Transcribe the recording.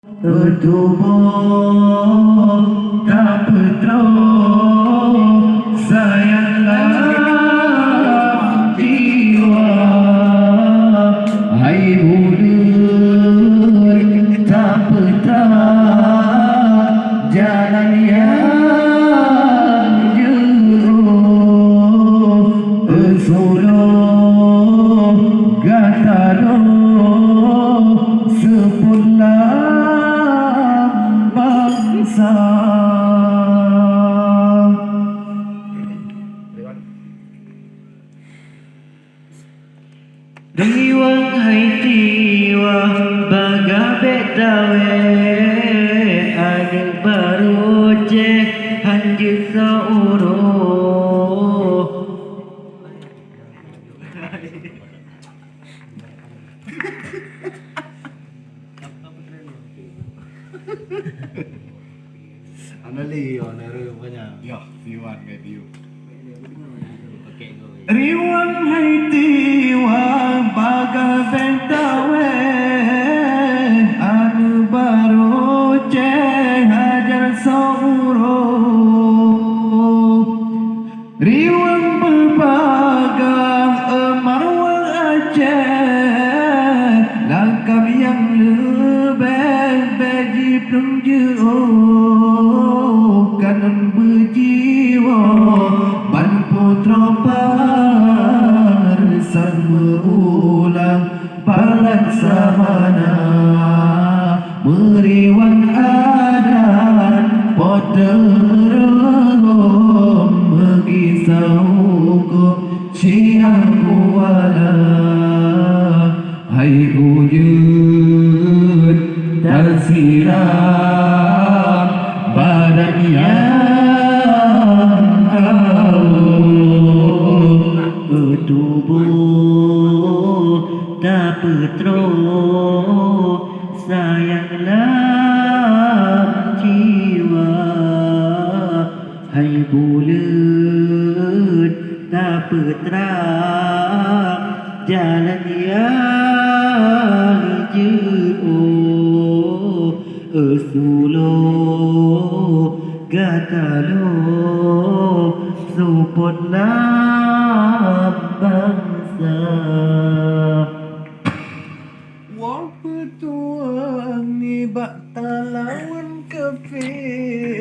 Bertubuh tak berterus sayanglah jiwa. Hai bulan tak petang jalan yang jauh sulung gataro sepulang bangsa. Riwang hai tiwa bagabe tawe ada baru je hanji sauro. Anali, honor punya. Ya, Siwan review. Riwang hai tiwa bagabe tawe ada baru je hajar sauro. Riwang berbagang emarwang Aceh langkah yang lebih beji penjauh kanan berjiwa ban putra parsan berulang balaksamana meriwang adan poterong mengisau ko siang kuala. Hai uyut tersiram badan yang bertubuh tak berterus sayanglah jiwa. Hai bulan tak berterang jalan yang jauh sulung gatalo support bangsa.